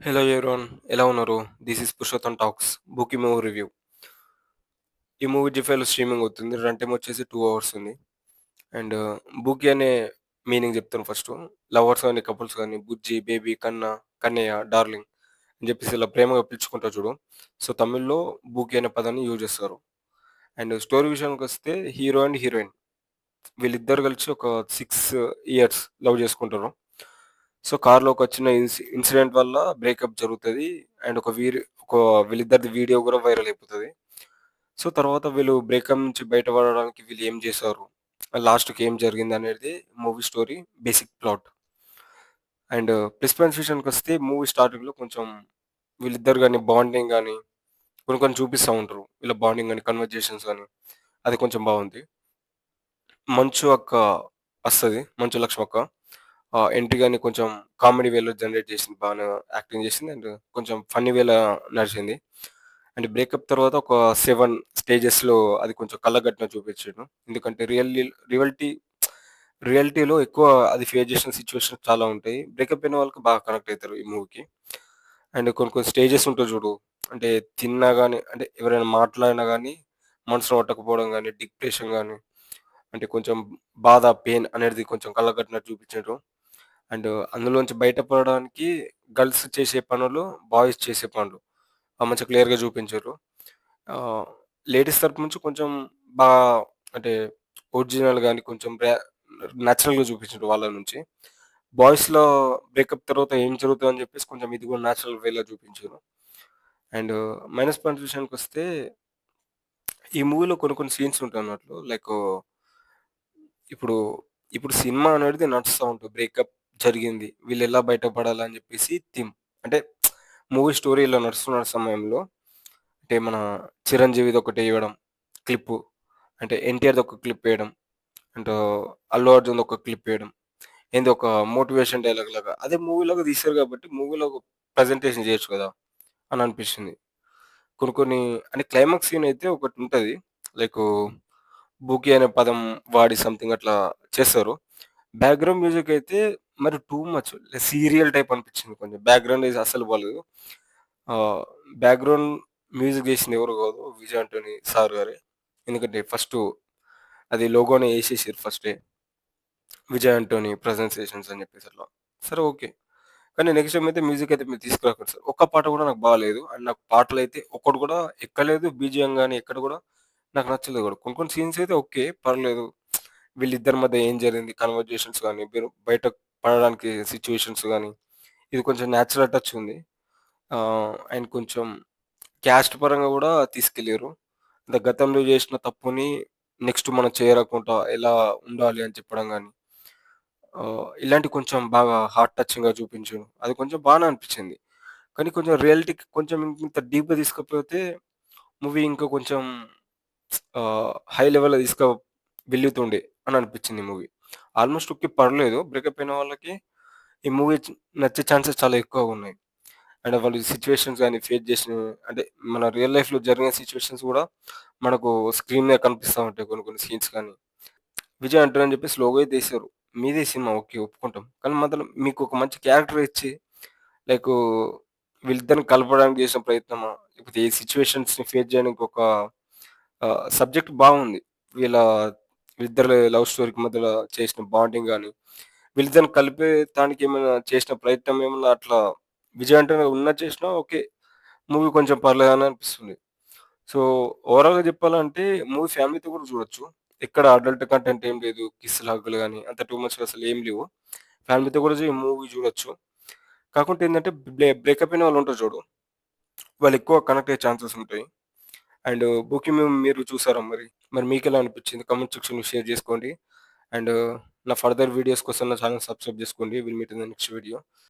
Hello everyone, ఎలా ఉన్నారు? This is Purushottam talks bookie movie review. ఈ మూవీ జిఫైలో స్ట్రీమింగ్ అవుతుంది. రన్ టైమ్ వచ్చేసి 2 అవర్స్ ఉంది. అండ్ బుకీ అనే మీనింగ్ చెప్తాను ఫస్టు. లవర్స్ గాని, కపుల్స్ గాని బుజ్జి, బేబీ, కన్నా, కన్నయ్య, డార్లింగ్ అని చెప్పేసి ఇలా ప్రేమగా పిలుచుకుంటారు చూడు. సో, తమిళ్‌లో బుకీ అనే పదాన్ని యూజ్ చేస్తారు. అండ్ స్టోరీ విషయానికొస్తే హీరో అండ్ హీరోయిన్ వీళ్ళిద్దరు కలిసి ఒక 6 ఇయర్స్ లవ్ చేసుకుంటారు. సో, కార్‌లో ఒక చిన్న ఇన్సిడెంట్ వల్ల బ్రేకప్ జరుగుతది. అండ్ ఒక వీళ్ళిద్దరిది వీడియో గూడా వైరల్ అయిపోతది. సో, తర్వాత వీళ్ళు బ్రేకప్ నుంచి బయటపడడానికి వీళ్ళు ఏం జేశారు? లాస్ట్‌కి ఏం జరిగిందనేది movie story basic plot. And plus points విషయానికొస్తే మూవీ స్టార్టింగ్‌లో కొంచెం వీళ్ళిద్దరు గాని బాండింగ్ గాని కొన్ని కొన్ని చూపిస్తా ఉంటారు. వీళ్ళ బాండింగ్ గాని, కన్వర్జేషన్స్ గాని అది కొంచెం బావుంది. మంచు అక్క వస్తది. మంచు లక్ష్మక్క. ఎంట్రీ గాని కొంచెం కామెడీ వేలో జనరేట్ చేసింది. బానే యాక్టింగ్ చేసింది. అండ్ కొంచెం ఫన్నీ వేలో నడిచింది. అండ్ బ్రేకప్ తర్వాత ఒక 7 స్టేజెస్‌లో అది కొంచెం కళ్ళగట్టినట్టు చూపించిండు. ఎందుకంటే రియాలిటీలో ఎక్కువ అది ఫేస్ చేసిన సిట్యుయేషన్స్ చాలా ఉంటాయి. బ్రేకప్ అయిన వాళ్ళకి బాగా కనెక్ట్ అయితారు ఈ మూవీకి. అండ్ కొన్ని కొన్ని స్టేజెస్ ఉంటాయి చూడు. అంటే తిన్నా గాని అంటే ఎవరైనా మాట్లాడినా గాని మనసులో పట్టకపోవడం గాని, డిప్రెషన్ గాని అంటే కొంచెం బాధ, పెయిన్ అనేది కొంచెం కళ్ళకట్టినట్టు చూపించిండ్రు. అండ్ అందులోంచి బయటపడడానికి గర్ల్స్ చేసే పనులు, బాయ్స్ చేసే పనులు మంచిగా క్లియర్‌గా చూపించారు. ఆహ్, లేడీస్ తరపు నుంచి కొంచెం బా అంటే ఒరిజినల్ గాని కొంచెం నేచురల్‌గా చూపించిండ్రు వాళ్ళ నుంచి. బాయ్స్‌లో బ్రేకప్ తర్వాత ఏం జరుగుతదని చెప్పేసి కొంచెం ఇది కూడా నేచురల్ వేలో చూపించారు. అండ్ మైనస్ పాయింట్స్ విషయానికొస్తే ఈ మూవీలో కొన్ని కొన్ని సీన్స్ ఉంటాయన్నట్లు. ఇప్పుడు, ఇప్పుడు సినిమా అనేది నడుస్తా ఉంటది. బ్రేకప్ జరిగింది. వీళ్ళెలా బయటపడాలని జెప్పేసి థీమ్. అంటే మూవీ స్టోరీ ఇలా నడుస్తున్న సమయంలో అంటే మన 'చిరంజీవిది' ఒకటేయడం క్లిప్పు. అంటే 'ఎన్టీఆర్‌ది' ఒక క్లిప్పేయడం. అండ్ 'అల్లు అర్జున్‌ది' ఒక క్లిప్పేయడం. ఏంది ఒక మోటివేషన్ డైలాగ్ లాగా. అదే మూవీలాగా తీశారు గాబట్టి మూవీలో ప్రెజెంటేషన్ జేయొచ్చు గదా! అని అనిపిచ్చింది. కొన్ని కొన్ని అంటే క్లైమాక్స్ సీన్ అయితే ఒకటుంటది. లైకు 'బుకీ' అనే పదం వాడి సంథింగ్ అట్లా చేస్తారు. బ్యాక్‌గ్రౌండ్ మ్యూజిక్ అయితే మరి టూ మచ్ సీరియల్ టైప్ అనిపించింది కొంచెం. బ్యాక్‌గ్రౌండ్ ఇది అస్సలు బాలేదు. ఆహ్, బ్యాక్‌గ్రౌండ్ మ్యూజిక్ చేసింది ఎవరో కాదు. విజయ్ ఆంటోనీ సార్ గారే. ఎందుకంటే అది లోగోనే ఏసేసిర్రు ఫస్టే. విజయ్ ఆంటోనీ ప్రజెన్సేషన్స్ అని చెప్పేసి అట్లా. సరే ఓకే. కానీ నెక్స్ట్ టైమ్ అయితే మ్యూజిక్ అయితే మీరు తీసుకురాకండి సార్. ఒక్క పాట కూడా నాకు బాలేదు. అండ్ నాకు పాటలైతే ఒక్కటి కూడా ఎక్కలేదు. బీజీఎం గాని ఎక్కడ కూడా నాకు నచ్చలేదు కూడా. కొన్ని కొన్ని సీన్స్ అయితే ఓకే. పర్లేదు. వీళ్ళిద్దరి మధ్య ఏం జరిగింది కన్వర్జేషన్స్ గాని, బయట పడడానికి సిట్యుయేషన్స్ గాని, ఇది కొంచెం నేచురల్ టచ్ ఉంది. అండ్ కొంచెం క్యాస్ట్ పరంగా గూడా తీసుకెళ్లిర్రు. అంటే గతంలో చేసిన తప్పుని నెక్స్ట్ మనం చేయరాకుండా ఎలా ఉండాలి అని చెప్పడం గాని, ఇలాంటివి కొంచెం బాగా హార్ట్ టచింగ్‌గా చూపించారు. అది కొంచెం బానే అనిపించింది. కానీ కొంచెం రియాలిటీకి కొంచెం ఇంత డీప్‌గా తీసుకపోతే మూవీ ఇంకా కొంచెం హై లెవెల్‌లో వెళ్తుండే అని అనిపించింది ఈ మూవీ. Almost okay. పర్లేదు. బ్రేకప్ అయిన వాళ్ళకి ఈ మూవీ నచ్చే ఛాన్సెస్ చాలా ఎక్కువగున్నాయి. అండ్ వాళ్ళు సిట్యుయేషన్స్ గాని ఫేస్ చేసిన అంటే మన రియల్ లైఫ్‌లో జరిగిన సిట్యుయేషన్స్ గూడా మనకు స్క్రీన్ మీద కనిపిస్తా ఉంటాయి కొన్ని కొన్ని సీన్స్ కానీ. విజయ్ అంటోని అని చెప్పేసి లోగో అయితే ఏసారు. మీదే సినిమా ఓకే. ఒప్పుకుంటాం. కానీ మధ్యలో మీకొక మంచి క్యారెక్టర్ ఇచ్చి లైకు వీళ్ళిద్దరిని కలపడానికి చేసిన ప్రయత్నమా? లేకపోతే ఏ సిట్యుయేషన్స్‌ని ఫేస్ చేయడానికి ఒక సబ్జెక్ట్ బాగుంది. వీళ్ళ వీళ్ళిద్దరి లవ్ స్టోరీకి మధ్యలో చేసిన బాండింగ్ గాని, వీళ్ళిద్దరిని కలిపే దానికి ఏమైనా చేసిన ప్రయత్నం ఏమన్నా అట్లా విజయ్ ఆంటోని ఉన్నది చేసినా ఓకే. మూవీ కొంచెం పర్లేదని అనిపిస్తుంది. సో, ఓవరాల్‌గా చెప్పాలంటే మూవీ ఫ్యామిలీతో కూడా చూడొచ్చు. ఎక్కడ అడల్ట్ కంటెంట్ ఏం లేదు. కిస్సులు, హగ్గులు గాని అంత టూ మచ్‌గా అసలు ఏం లేవు. ఫ్యామిలీతో కూడా ఈ మూవీ చూడొచ్చు. కాకుంటే ఏందంటే బ్రేకప్ అయిన వాళ్ళు ఉంటారు చూడు. వాళ్ళు ఎక్కువ కనెక్ట్ అయ్యే ఛాన్సెస్ ఉంటాయి. అండ్ 'బుకీ' మీరు చూసారా మరి? మరి మీకెలా అనిపించింది? కామెంట్ సెక్షన్‌లో షేర్ చేసుకోండి. అండ్ నా ఫర్దర్ వీడియోస్ కోసం నా ఛానెల్ సబ్స్క్రైబ్ చేసుకోండి. Will meet in the next video.